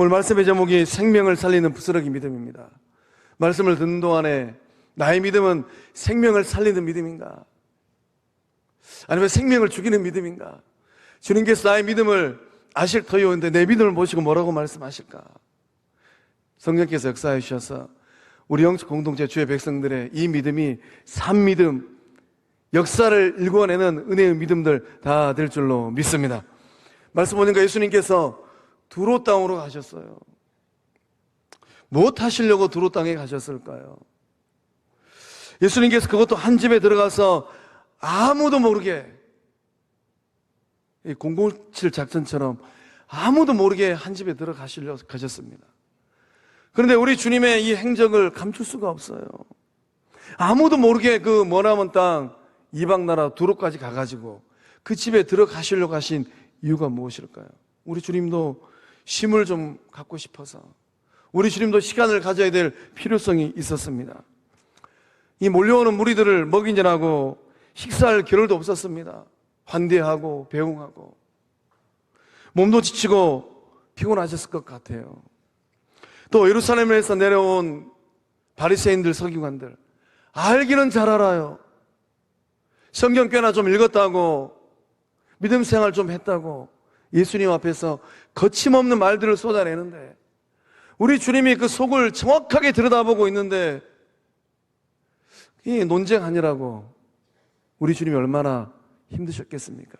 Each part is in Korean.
오늘 말씀의 제목이 생명을 살리는 부스러기 믿음입니다. 말씀을 듣는 동안에 나의 믿음은 생명을 살리는 믿음인가? 아니면 생명을 죽이는 믿음인가? 주님께서 나의 믿음을 아실 터이오는데 내 믿음을 보시고 뭐라고 말씀하실까? 성령께서 역사해 주셔서 우리 영적 공동체 주의 백성들의 이 믿음이 산 믿음, 역사를 일궈내는 은혜의 믿음들 다 될 줄로 믿습니다. 말씀 보니까 예수님께서 두로 땅으로 가셨어요. 무엇 하시려고 두로 땅에 가셨을까요? 예수님께서 그것도 한 집에 들어가서 아무도 모르게 007 작전처럼 아무도 모르게 한 집에 들어가시려고 가셨습니다. 그런데 우리 주님의 이 행적을 감출 수가 없어요. 아무도 모르게 그 머나먼 땅 이방 나라 두로까지 가가지고 그 집에 들어가시려고 하신 이유가 무엇일까요? 우리 주님도 쉼을 좀 갖고 싶어서, 우리 주님도 시간을 가져야 될 필요성이 있었습니다. 이 몰려오는 무리들을 먹이느라고 식사할 겨를도 없었습니다. 환대하고 배웅하고 몸도 지치고 피곤하셨을 것 같아요. 또 예루살렘에서 내려온 바리새인들, 서기관들, 알기는 잘 알아요. 성경 꽤나 좀 읽었다고, 믿음 생활 좀 했다고 예수님 앞에서 거침없는 말들을 쏟아내는데, 우리 주님이 그 속을 정확하게 들여다보고 있는데 이 논쟁하느라고 우리 주님이 얼마나 힘드셨겠습니까?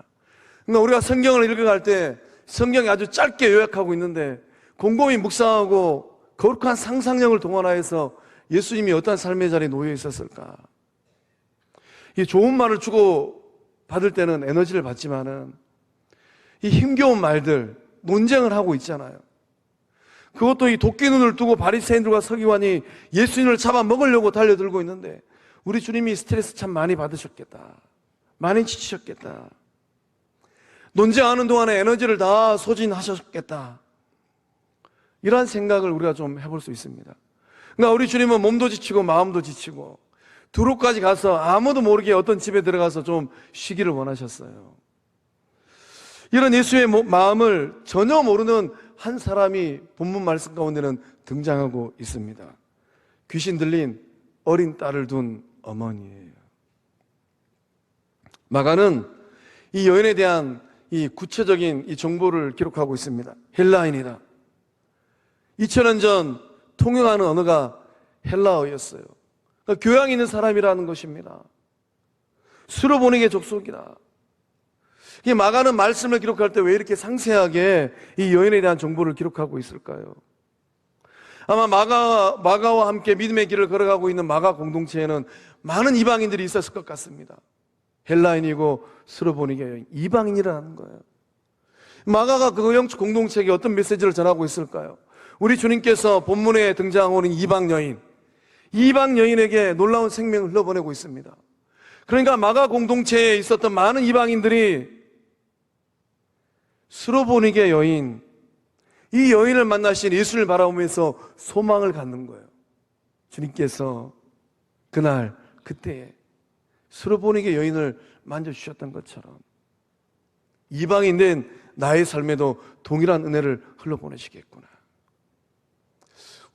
그러니까 우리가 성경을 읽어갈 때 성경이 아주 짧게 요약하고 있는데 곰곰이 묵상하고 거룩한 상상력을 동원하여서 예수님이 어떤 삶의 자리에 놓여 있었을까? 이 좋은 말을 주고 받을 때는 에너지를 받지만은 이 힘겨운 말들, 논쟁을 하고 있잖아요. 그것도 이 도끼 눈을 두고 바리새인들과 서기관이 예수님을 잡아먹으려고 달려들고 있는데 우리 주님이 스트레스 참 많이 받으셨겠다, 많이 지치셨겠다, 논쟁하는 동안에 에너지를 다 소진하셨겠다, 이러한 생각을 우리가 좀 해볼 수 있습니다. 그러니까 우리 주님은 몸도 지치고 마음도 지치고 두로까지 가서 아무도 모르게 어떤 집에 들어가서 좀 쉬기를 원하셨어요. 이런 예수의 마음을 전혀 모르는 한 사람이 본문 말씀 가운데는 등장하고 있습니다. 귀신 들린 어린 딸을 둔 어머니예요. 마가는 이 여인에 대한 이 구체적인 이 정보를 기록하고 있습니다. 헬라인이다. 2000년 전 통용하는 언어가 헬라어였어요. 그러니까 교양 있는 사람이라는 것입니다. 수로보니게 족속이다. 이 마가는 말씀을 기록할 때 왜 이렇게 상세하게 이 여인에 대한 정보를 기록하고 있을까요? 아마 마가와 함께 믿음의 길을 걸어가고 있는 마가 공동체에는 많은 이방인들이 있었을 것 같습니다. 헬라인이고 수로보니게 여인, 이방인이라는 거예요. 마가가 그 영적 공동체에게 어떤 메시지를 전하고 있을까요? 우리 주님께서 본문에 등장하는 이방 여인에게 놀라운 생명을 흘려보내고 있습니다. 그러니까 마가 공동체에 있었던 많은 이방인들이 수로보니게 여인, 이 여인을 만나신 예수를 바라보면서 소망을 갖는 거예요. 주님께서 그날 그때에 수로보니게 여인을 만져주셨던 것처럼 이방인 된 나의 삶에도 동일한 은혜를 흘러보내시겠구나.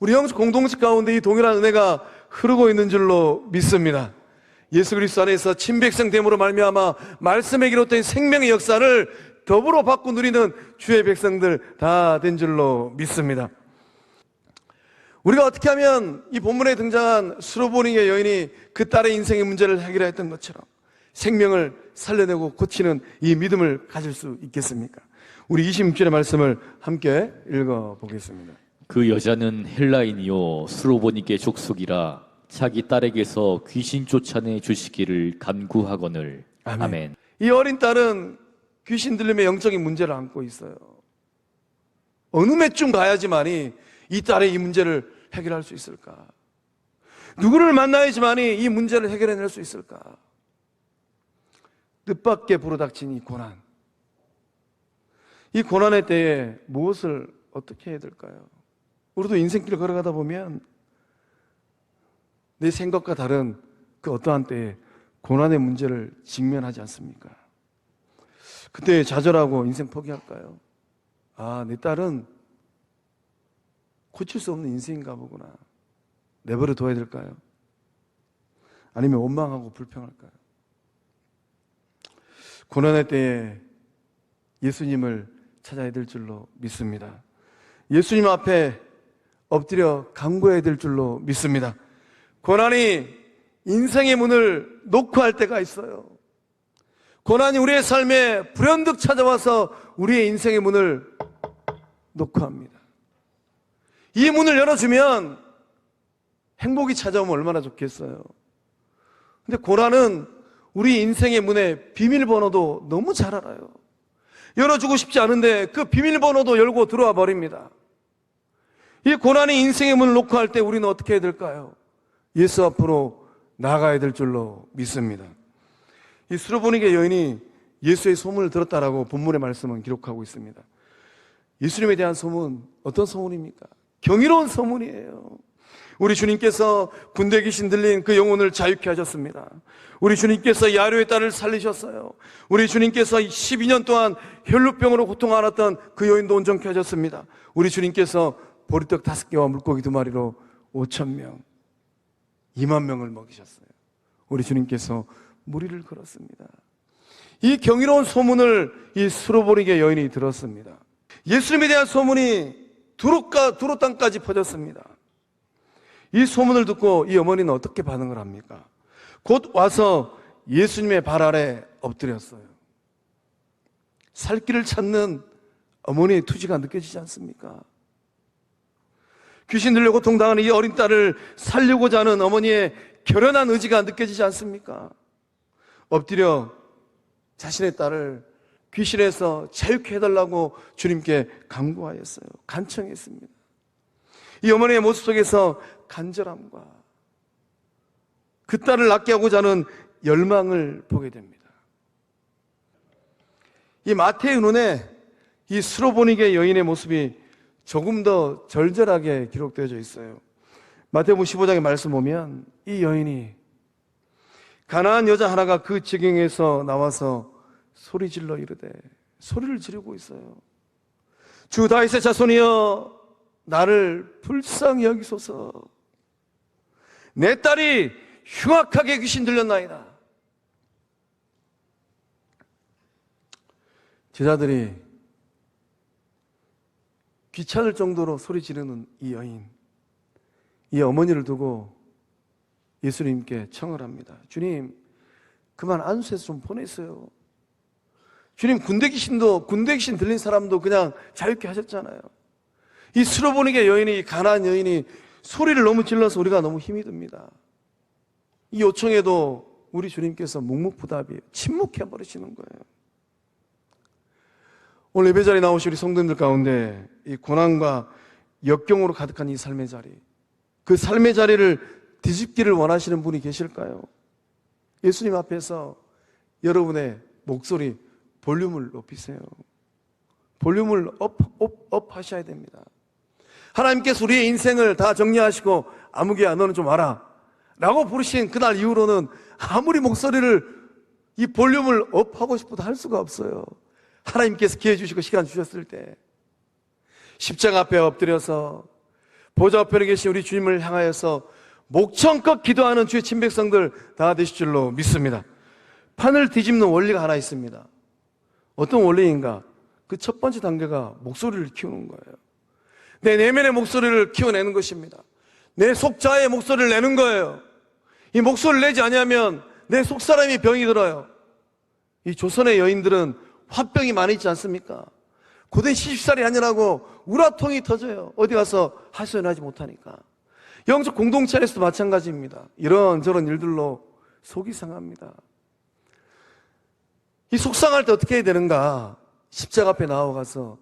우리 영적 공동체 가운데 이 동일한 은혜가 흐르고 있는 줄로 믿습니다. 예수 그리스도 안에서 친백성 됨으로 말미암아 말씀에 기록된 생명의 역사를 더불어 받고 누리는 주의 백성들 다 된 줄로 믿습니다. 우리가 어떻게 하면 이 본문에 등장한 수로보니게 여인이 그 딸의 인생의 문제를 해결했던 것처럼 생명을 살려내고 고치는 이 믿음을 가질 수 있겠습니까? 우리 26절의 말씀을 함께 읽어보겠습니다. 그 여자는 헬라인이요 수로보니게 족속이라 자기 딸에게서 귀신 쫓아내 주시기를 간구하거늘. 아멘. 이 어린 딸은 귀신 들림의 영적인 문제를 안고 있어요. 어느 몇쯤 가야지만이 이 딸의 이 문제를 해결할 수 있을까? 누구를 만나야지만이 이 문제를 해결해낼 수 있을까? 뜻밖의 불어닥친 이 고난, 이 고난의 때에 무엇을 어떻게 해야 될까요? 우리도 인생길을 걸어가다 보면 내 생각과 다른 그 어떠한 때에 고난의 문제를 직면하지 않습니까? 그때 좌절하고 인생 포기할까요? 내 딸은 고칠 수 없는 인생인가 보구나. 내버려 둬야 될까요? 아니면 원망하고 불평할까요? 고난의 때에 예수님을 찾아야 될 줄로 믿습니다. 예수님 앞에 엎드려 간구해야 될 줄로 믿습니다. 고난이 인생의 문을 놓고 할 때가 있어요. 고난이 우리의 삶에 불현듯 찾아와서 우리의 인생의 문을 놓고 합니다. 이 문을 열어주면 행복이 찾아오면 얼마나 좋겠어요. 근데 고난은 우리 인생의 문에 비밀번호도 너무 잘 알아요. 열어주고 싶지 않은데 그 비밀번호도 열고 들어와 버립니다. 이 고난이 인생의 문을 놓고 할 때 우리는 어떻게 해야 될까요? 예수 앞으로 나아가야 될 줄로 믿습니다. 이 수로보니게 여인이 예수의 소문을 들었다라고 본문의 말씀은 기록하고 있습니다. 예수님에 대한 소문, 어떤 소문입니까? 경이로운 소문이에요. 우리 주님께서 군대 귀신 들린 그 영혼을 자유케 하셨습니다. 우리 주님께서 야류의 딸을 살리셨어요. 우리 주님께서 12년 동안 혈루병으로 고통하았던 그 여인도 온전케 하셨습니다. 우리 주님께서 보리떡 5개와 물고기 2마리로 5,000명, 2만 명을 먹이셨어요. 우리 주님께서 무리를 걸었습니다. 이 경이로운 소문을 이 수로보니게 여인이 들었습니다. 예수님에 대한 소문이 두로 땅까지 퍼졌습니다. 이 소문을 듣고 이 어머니는 어떻게 반응을 합니까? 곧 와서 예수님의 발 아래 엎드렸어요. 살 길을 찾는 어머니의 투지가 느껴지지 않습니까? 귀신 들려 고통당하는 이 어린 딸을 살리고자 하는 어머니의 결연한 의지가 느껴지지 않습니까? 엎드려 자신의 딸을 귀신에서 자유케 해달라고 주님께 간구하였어요. 간청했습니다. 이 어머니의 모습 속에서 간절함과 그 딸을 낫게 하고자 하는 열망을 보게 됩니다. 이 마태의 눈에 이 수로보니게 여인의 모습이 조금 더 절절하게 기록되어져 있어요. 마태복음 15장의 말씀 보면 이 여인이 가나안 여자 하나가 그 지경에서 나와서 소리질러 이르되, 소리를 지르고 있어요. 주 다윗의 자손이여 나를 불쌍히 여기소서. 내 딸이 흉악하게 귀신 들렸나이다. 제자들이 귀찮을 정도로 소리 지르는 이 여인, 이 어머니를 두고 예수님께 청을 합니다. 주님, 그만 안수해서 좀 보내세요. 주님, 군대 귀신 들린 사람도 그냥 자유케 하셨잖아요. 이 수로보니게 여인이, 가나안 여인이 소리를 너무 질러서 우리가 너무 힘이 듭니다. 이 요청에도 우리 주님께서 묵묵부답이에요. 침묵해버리시는 거예요. 오늘 예배 자리에 나오신 우리 성도님들 가운데 이 고난과 역경으로 가득한 이 삶의 자리, 그 삶의 자리를 뒤집기를 원하시는 분이 계실까요? 예수님 앞에서 여러분의 목소리 볼륨을 높이세요. 볼륨을 업 하셔야 됩니다. 하나님께서 우리의 인생을 다 정리하시고 아무개야 너는 좀 와라 라고 부르신 그날 이후로는 아무리 목소리를 이 볼륨을 업하고 싶어도 할 수가 없어요. 하나님께서 기회 주시고 시간 주셨을 때 십자가 앞에 엎드려서 보좌 우편에 계신 우리 주님을 향하여서 목청껏 기도하는 주의 친백성들 다 되실 줄로 믿습니다. 판을 뒤집는 원리가 하나 있습니다. 어떤 원리인가? 그 첫 번째 단계가 목소리를 키우는 거예요. 내 내면의 목소리를 키워내는 것입니다. 내 속자의 목소리를 내는 거예요. 이 목소리를 내지 않으면 내 속사람이 병이 들어요. 이 조선의 여인들은 화병이 많이 있지 않습니까? 고된 시집살이 하느라고 우라통이 터져요. 어디 가서 하소연하지 못하니까. 영적 공동체 안에서도 마찬가지입니다. 이런저런 일들로 속이 상합니다. 이 속상할 때 어떻게 해야 되는가? 십자가 앞에 나와가서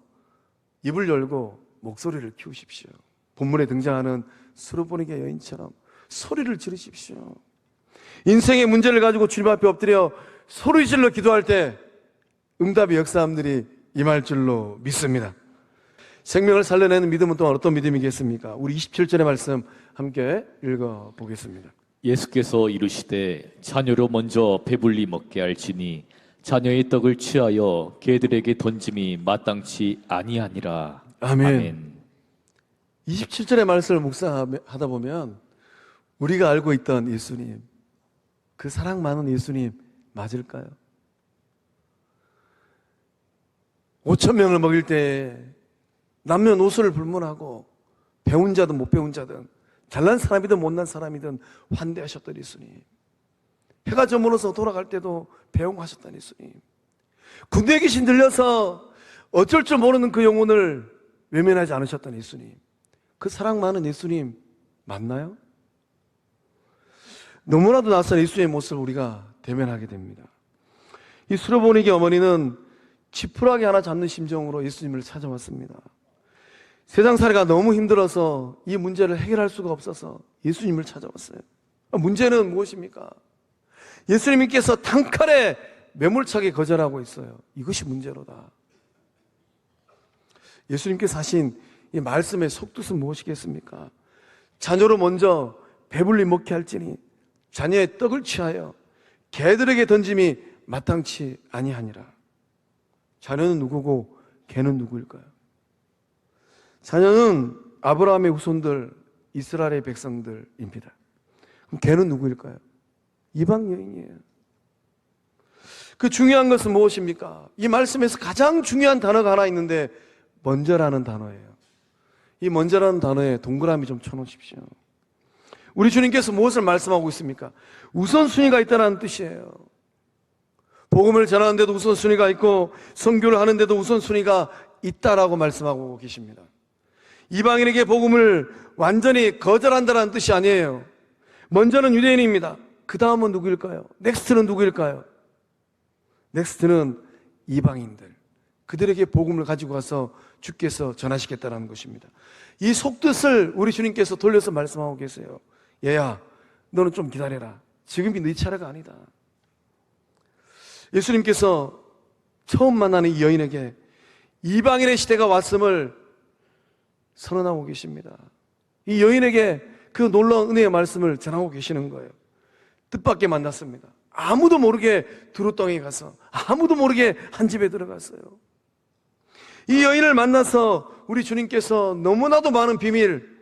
입을 열고 목소리를 키우십시오. 본문에 등장하는 수로보니게 여인처럼 소리를 지르십시오. 인생의 문제를 가지고 주님 앞에 엎드려 소리 질러 기도할 때 응답의 역사함들이 임할 줄로 믿습니다. 생명을 살려내는 믿음은 또한 어떤 믿음이겠습니까? 우리 27절의 말씀 함께 읽어보겠습니다. 예수께서 이르시되 자녀로 먼저 배불리 먹게 할지니 자녀의 떡을 취하여 개들에게 던짐이 마땅치 아니하니라. 아멘. 27절의 말씀을 묵상하다 보면 우리가 알고 있던 예수님, 그 사랑 많은 예수님 맞을까요? 5,000명을 먹일 때 남녀노소를 불문하고 배운 자든 못 배운 자든 잘난 사람이든 못난 사람이든 환대하셨던 예수님, 해가 저물어서 돌아갈 때도 배웅하셨던 예수님, 군대에 귀신 들려서 어쩔 줄 모르는 그 영혼을 외면하지 않으셨던 예수님, 그 사랑 많은 예수님 맞나요? 너무나도 낯선 예수님의 모습을 우리가 대면하게 됩니다. 이 수로보니게 어머니는 지푸라기 하나 잡는 심정으로 예수님을 찾아왔습니다. 세상살이가 너무 힘들어서 이 문제를 해결할 수가 없어서 예수님을 찾아왔어요. 문제는 무엇입니까? 예수님께서 단칼에 매몰차게 거절하고 있어요. 이것이 문제로다. 예수님께서 하신 이 말씀의 속뜻은 무엇이겠습니까? 자녀로 먼저 배불리 먹게 할지니 자녀의 떡을 취하여 개들에게 던짐이 마땅치 아니하니라. 자녀는 누구고 개는 누구일까요? 자녀는 아브라함의 후손들, 이스라엘의 백성들입니다. 그럼 개는 누구일까요? 이방 여인이에요. 그 중요한 것은 무엇입니까? 이 말씀에서 가장 중요한 단어가 하나 있는데 먼저라는 단어예요. 이 먼저라는 단어에 동그라미 좀 쳐놓으십시오. 우리 주님께서 무엇을 말씀하고 있습니까? 우선순위가 있다는 뜻이에요. 복음을 전하는데도 우선순위가 있고 선교를 하는데도 우선순위가 있다라고 말씀하고 계십니다. 이방인에게 복음을 완전히 거절한다는 뜻이 아니에요. 먼저는 유대인입니다. 그 다음은 누구일까요? 넥스트는 누구일까요? 넥스트는 이방인들, 그들에게 복음을 가지고 가서 주께서 전하시겠다는 것입니다. 이 속뜻을 우리 주님께서 돌려서 말씀하고 계세요. 얘야, 너는 좀 기다려라. 지금이 네 차례가 아니다. 예수님께서 처음 만나는 이 여인에게 이방인의 시대가 왔음을 선언하고 계십니다. 이 여인에게 그 놀라운 은혜의 말씀을 전하고 계시는 거예요. 뜻밖의 만났습니다. 아무도 모르게 두루덩이에 가서 아무도 모르게 한 집에 들어갔어요. 이 여인을 만나서 우리 주님께서 너무나도 많은 비밀,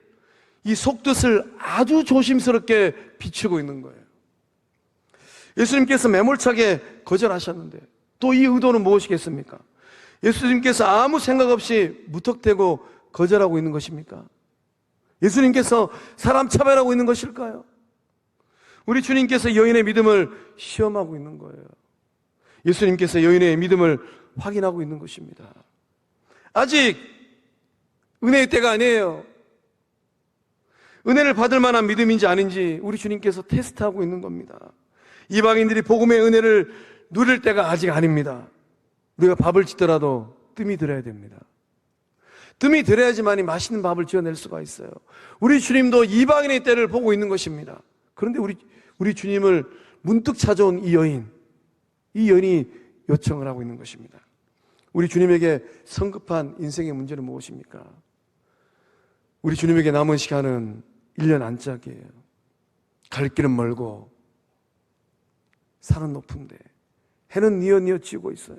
이 속뜻을 아주 조심스럽게 비추고 있는 거예요. 예수님께서 매몰차게 거절하셨는데 또 이 의도는 무엇이겠습니까? 예수님께서 아무 생각 없이 무턱대고 거절하고 있는 것입니까? 예수님께서 사람 차별하고 있는 것일까요? 우리 주님께서 여인의 믿음을 시험하고 있는 거예요. 예수님께서 여인의 믿음을 확인하고 있는 것입니다. 아직 은혜의 때가 아니에요. 은혜를 받을 만한 믿음인지 아닌지 우리 주님께서 테스트하고 있는 겁니다. 이방인들이 복음의 은혜를 누릴 때가 아직 아닙니다. 우리가 밥을 짓더라도 뜸이 들어야 됩니다. 뜸이 들어야지만이 맛있는 밥을 지어낼 수가 있어요. 우리 주님도 이방인의 때를 보고 있는 것입니다. 그런데 우리 주님을 문득 찾아온 이 여인이 요청을 하고 있는 것입니다. 우리 주님에게 성급한 인생의 문제는 무엇입니까? 우리 주님에게 남은 시간은 1년 안짝이에요. 갈 길은 멀고 산은 높은데 해는 뉘어뉘어 지고 있어요.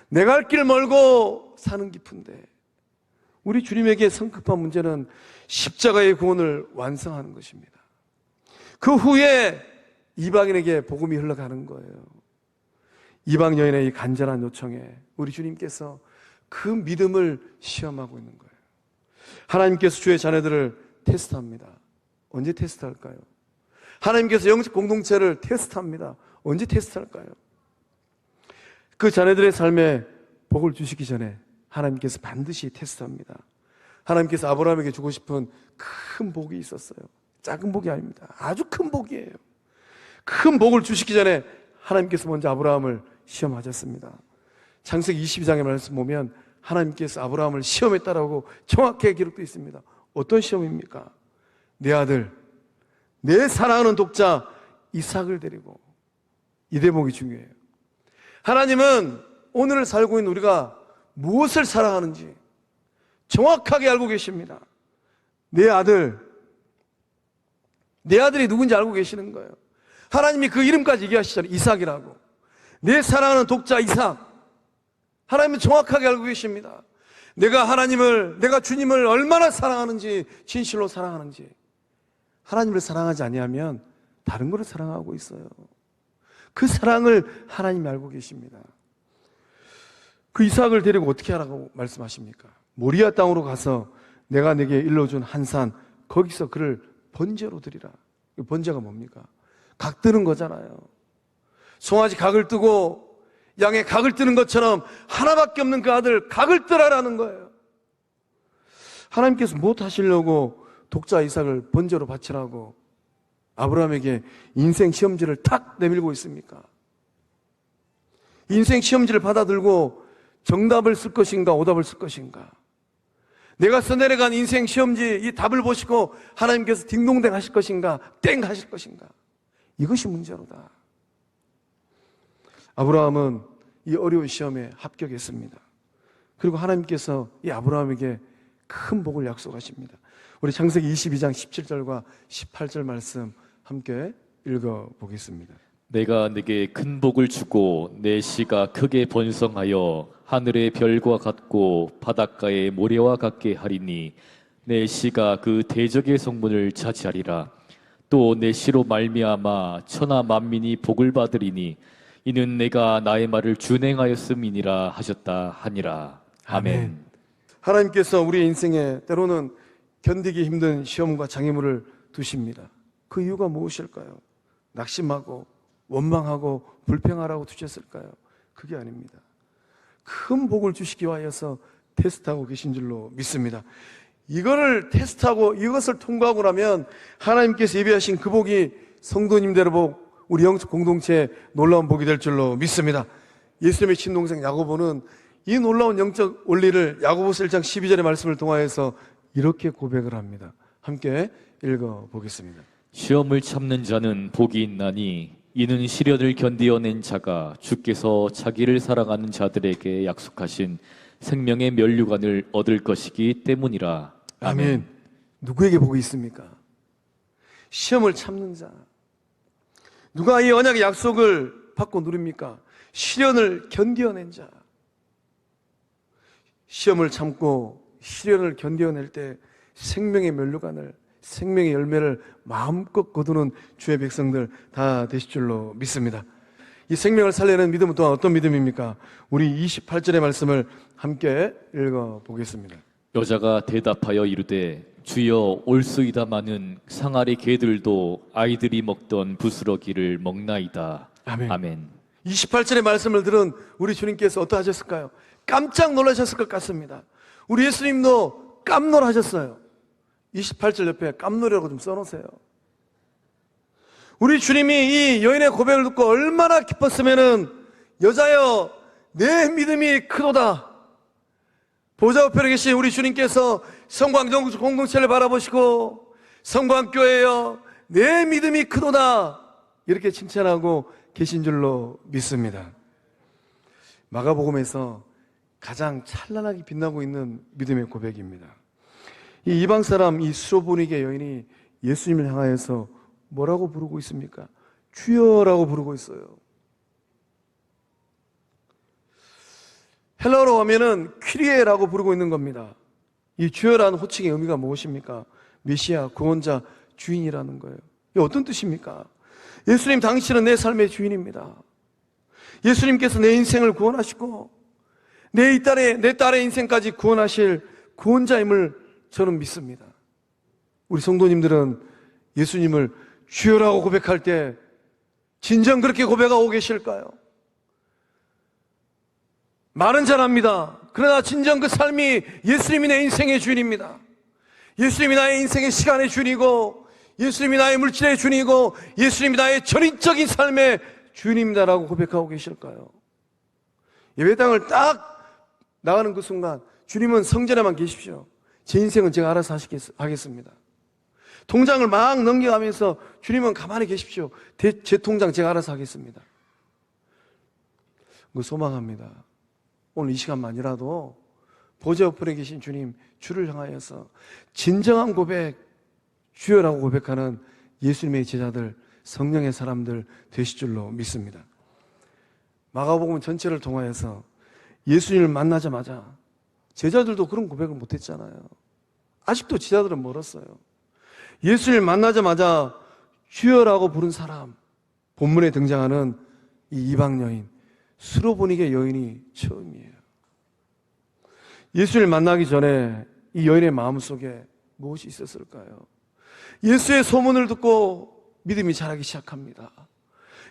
내가 갈 길 멀고 산은 깊은데 우리 주님에게 성급한 문제는 십자가의 구원을 완성하는 것입니다. 그 후에 이방인에게 복음이 흘러가는 거예요. 이방 여인의 이 간절한 요청에 우리 주님께서 그 믿음을 시험하고 있는 거예요. 하나님께서 주의 자녀들을 테스트합니다. 언제 테스트할까요? 하나님께서 영적 공동체를 테스트합니다. 언제 테스트할까요? 그 자녀들의 삶에 복을 주시기 전에 하나님께서 반드시 테스트합니다. 하나님께서 아브라함에게 주고 싶은 큰 복이 있었어요. 작은 복이 아닙니다. 아주 큰 복이에요. 큰 복을 주시기 전에 하나님께서 먼저 아브라함을 시험하셨습니다. 창세기 22장의 말씀 보면 하나님께서 아브라함을 시험했다라고 정확하게 기록되어 있습니다. 어떤 시험입니까? 내 아들, 내 사랑하는 독자 이삭을 데리고. 이 대목이 중요해요. 하나님은 오늘을 살고 있는 우리가 무엇을 사랑하는지 정확하게 알고 계십니다. 내 아들이 누군지 알고 계시는 거예요. 하나님이 그 이름까지 얘기하시잖아요. 이삭이라고. 내 사랑하는 독자 이삭. 하나님은 정확하게 알고 계십니다. 내가 주님을 얼마나 사랑하는지, 진실로 사랑하는지. 하나님을 사랑하지 아니하면 다른 것을 사랑하고 있어요. 그 사랑을 하나님이 알고 계십니다. 그 이삭을 데리고 어떻게 하라고 말씀하십니까? 모리아 땅으로 가서 내가 내게 일러준 한 산, 거기서 그를 번제로 드리라. 번제가 뭡니까? 각 뜨는 거잖아요. 송아지 각을 뜨고 양의 각을 뜨는 것처럼 하나밖에 없는 그 아들 각을 뜨라라는 거예요. 하나님께서 무엇 하시려고 독자 이삭을 번제로 바치라고 아브라함에게 인생 시험지를 탁 내밀고 있습니까? 인생 시험지를 받아들고 정답을 쓸 것인가 오답을 쓸 것인가? 내가 써내려간 인생 시험지 이 답을 보시고 하나님께서 딩동댕 하실 것인가 땡 하실 것인가? 이것이 문제로다. 아브라함은 이 어려운 시험에 합격했습니다. 그리고 하나님께서 이 아브라함에게 큰 복을 약속하십니다. 우리 창세기 22장 17절과 18절 말씀 함께 읽어보겠습니다. 내가 네게 큰 복을 주고 내 씨가 크게 번성하여 하늘의 별과 같고 바닷가의 모래와 같게 하리니 내 씨가 그 대적의 성문을 차지하리라. 또 내 씨로 말미암아 천하 만민이 복을 받으리니 이는 내가 나의 말을 준행하였음이니라 하셨다 하니라. 아멘. 하나님께서 우리의 인생에 때로는 견디기 힘든 시험과 장애물을 두십니다. 그 이유가 무엇일까요? 낙심하고 원망하고 불평하라고 두셨을까요? 그게 아닙니다. 큰 복을 주시기 위하여서 테스트하고 계신 줄로 믿습니다. 이거를 테스트하고 이것을 통과하고 나면 하나님께서 예비하신 그 복이 성도님들의 복, 우리 영적 공동체의 놀라운 복이 될 줄로 믿습니다. 예수님의 친동생 야고보는 이 놀라운 영적 원리를 야고보서 1장 12절의 말씀을 통하여서 이렇게 고백을 합니다. 함께 읽어보겠습니다. 시험을 참는 자는 복이 있나니 이는 시련을 견디어낸 자가 주께서 자기를 사랑하는 자들에게 약속하신 생명의 면류관을 얻을 것이기 때문이라. 아멘. 누구에게 복이 있습니까? 시험을 참는 자. 누가 이 언약의 약속을 받고 누립니까? 시련을 견디어낸 자. 시험을 참고 시련을 견디어낼 때 생명의 면류관을, 생명의 열매를 마음껏 거두는 주의 백성들 다 되실 줄로 믿습니다. 이 생명을 살리는 믿음은 또한 어떤 믿음입니까? 우리 28절의 말씀을 함께 읽어보겠습니다. 여자가 대답하여 이르되 주여 올수이다마는 상아리 개들도 아이들이 먹던 부스러기를 먹나이다. 아멘. 아멘. 28절의 말씀을 들은 우리 주님께서 어떠하셨을까요? 깜짝 놀라셨을 것 같습니다. 우리 예수님도 깜놀하셨어요. 28절 옆에 깜놀이라고 좀 써놓으세요. 우리 주님이 이 여인의 고백을 듣고 얼마나 기뻤으면은 여자여 내 믿음이 크도다. 보좌 우편에 계신 우리 주님께서 성광정 공동체를 바라보시고 성광교회여 내 믿음이 크도다 이렇게 칭찬하고 계신 줄로 믿습니다. 마가복음에서 가장 찬란하게 빛나고 있는 믿음의 고백입니다. 이 이방 사람 이 수로보니게 여인이 예수님을 향하여서 뭐라고 부르고 있습니까? 주여라고 부르고 있어요. 헬라어로 하면은 퀴리에라고 부르고 있는 겁니다. 이 주여라는 호칭의 의미가 무엇입니까? 메시아, 구원자, 주인이라는 거예요. 이게 어떤 뜻입니까? 예수님 당신은 내 삶의 주인입니다. 예수님께서 내 인생을 구원하시고 내 딸의 인생까지 구원하실 구원자임을 저는 믿습니다. 우리 성도님들은 예수님을 주여라고 고백할 때 진정 그렇게 고백하고 계실까요? 말은 잘합니다. 그러나 진정 그 삶이 예수님이 내 인생의 주인입니다. 예수님이 나의 인생의 시간의 주인이고 예수님이 나의 물질의 주인이고 예수님이 나의 전인적인 삶의 주인입니다라고 고백하고 계실까요? 예배당을 딱 나가는 그 순간 주님은 성전에만 계십시오. 제 인생은 제가 알아서 하겠습니다. 통장을 막 넘겨가면서 주님은 가만히 계십시오. 제 통장 제가 알아서 하겠습니다. 그 소망합니다. 오늘 이 시간만이라도 보좌 우편에 계신 주님, 주를 향하여서 진정한 고백, 주여라고 고백하는 예수님의 제자들, 성령의 사람들 되실 줄로 믿습니다. 마가복음 전체를 통하여서 예수님을 만나자마자 제자들도 그런 고백을 못했잖아요. 아직도 제자들은 멀었어요. 예수를 만나자마자 주여라고 부른 사람, 본문에 등장하는 이 이방 여인, 수로보니게 여인이 처음이에요. 예수를 만나기 전에 이 여인의 마음속에 무엇이 있었을까요? 예수의 소문을 듣고 믿음이 자라기 시작합니다.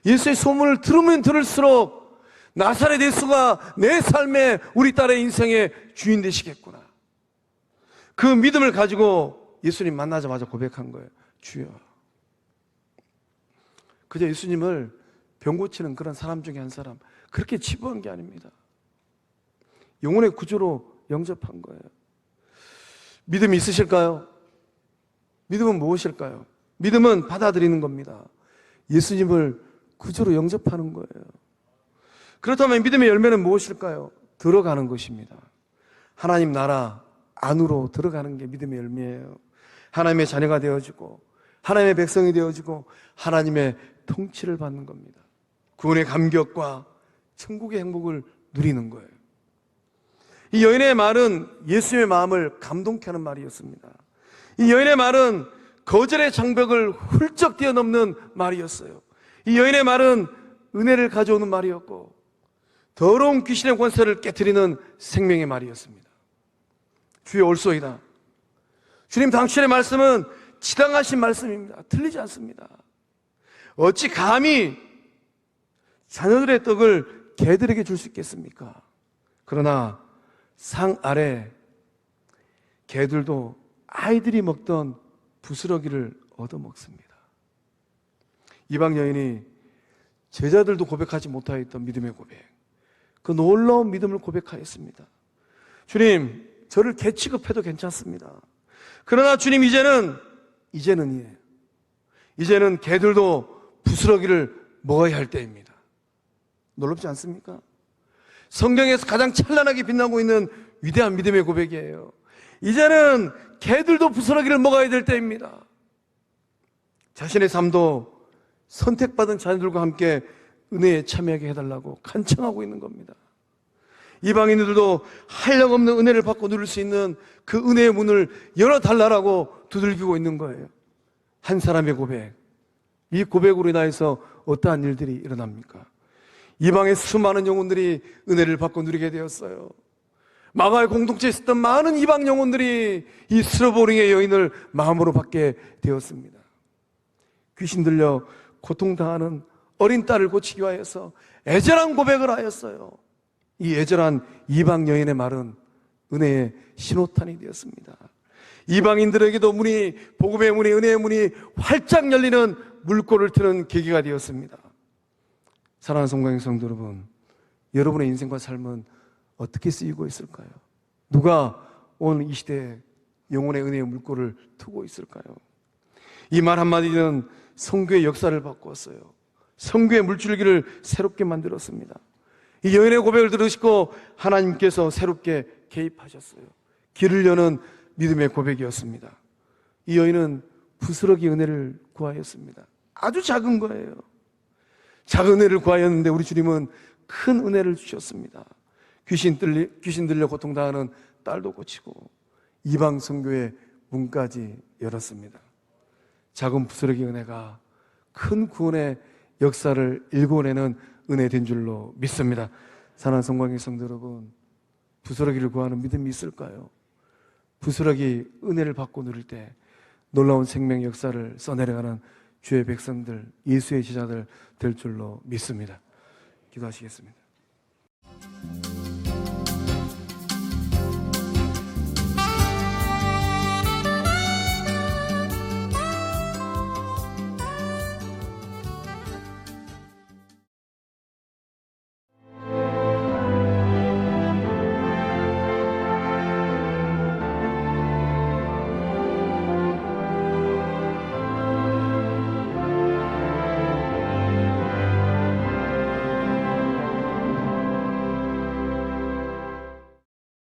예수의 소문을 들으면 들을수록 나사렛 예수가 내 삶의, 우리 딸의 인생의 주인 되시겠구나. 그 믿음을 가지고 예수님 만나자마자 고백한 거예요. 주여. 그저 예수님을 병 고치는 그런 사람 중에 한 사람, 그렇게 치부한 게 아닙니다. 영혼의 구주로 영접한 거예요. 믿음이 있으실까요? 믿음은 무엇일까요? 믿음은 받아들이는 겁니다. 예수님을 구주로 영접하는 거예요. 그렇다면 믿음의 열매는 무엇일까요? 들어가는 것입니다. 하나님 나라 안으로 들어가는 게 믿음의 열매예요. 하나님의 자녀가 되어지고 하나님의 백성이 되어지고 하나님의 통치를 받는 겁니다. 구원의 감격과 천국의 행복을 누리는 거예요. 이 여인의 말은 예수님의 마음을 감동케 하는 말이었습니다. 이 여인의 말은 거절의 장벽을 훌쩍 뛰어넘는 말이었어요. 이 여인의 말은 은혜를 가져오는 말이었고 더러운 귀신의 권세를 깨트리는 생명의 말이었습니다. 주여 올소이다. 주님 당신의 말씀은 지당하신 말씀입니다. 틀리지 않습니다. 어찌 감히 자녀들의 떡을 개들에게 줄 수 있겠습니까? 그러나 상 아래 개들도 아이들이 먹던 부스러기를 얻어먹습니다. 이방 여인이 제자들도 고백하지 못하였던 믿음의 고백, 그 놀라운 믿음을 고백하였습니다. 주님, 저를 개 취급해도 괜찮습니다. 그러나 주님, 이제는이에요. 이제는 개들도 부스러기를 먹어야 할 때입니다. 놀랍지 않습니까? 성경에서 가장 찬란하게 빛나고 있는 위대한 믿음의 고백이에요. 이제는 개들도 부스러기를 먹어야 될 때입니다. 자신의 삶도 선택받은 자녀들과 함께 은혜에 참여하게 해달라고 간청하고 있는 겁니다. 이방인들도 한량없는 은혜를 받고 누릴 수 있는 그 은혜의 문을 열어달라고 두들기고 있는 거예요. 한 사람의 고백, 이 고백으로 인하여서 어떠한 일들이 일어납니까? 이방의 수많은 영혼들이 은혜를 받고 누리게 되었어요. 마가의 공동체에 있었던 많은 이방 영혼들이 이 스로보링의 여인을 마음으로 받게 되었습니다. 귀신 들려 고통당하는 어린 딸을 고치기 위하여서 애절한 고백을 하였어요. 이 애절한 이방 여인의 말은 은혜의 신호탄이 되었습니다. 이방인들에게도 문이, 복음의 문이, 은혜의 문이 활짝 열리는 물꼬를 트는 계기가 되었습니다. 사랑하는 성도의 성도 여러분, 여러분의 인생과 삶은 어떻게 쓰이고 있을까요? 누가 오늘 이 시대에 영혼의 은혜의 물꼬를 트고 있을까요? 이 말 한마디는 성교의 역사를 바꾸었어요. 성교의 물줄기를 새롭게 만들었습니다. 이 여인의 고백을 들으시고 하나님께서 새롭게 개입하셨어요. 길을 여는 믿음의 고백이었습니다. 이 여인은 부스러기 은혜를 구하였습니다. 아주 작은 거예요. 작은 은혜를 구하였는데 우리 주님은 큰 은혜를 주셨습니다. 귀신 들려 고통당하는 딸도 고치고 이방 선교의 문까지 열었습니다. 작은 부스러기 은혜가 큰 구원의 역사를 일궈내는 은혜 된 줄로 믿습니다. 사랑하는 성광의 성도 여러분, 부스러기를 구하는 믿음이 있을까요? 부스러기 은혜를 받고 누릴 때 놀라운 생명 역사를 써내려가는 주의 백성들, 예수의 제자들 될 줄로 믿습니다. 기도하시겠습니다.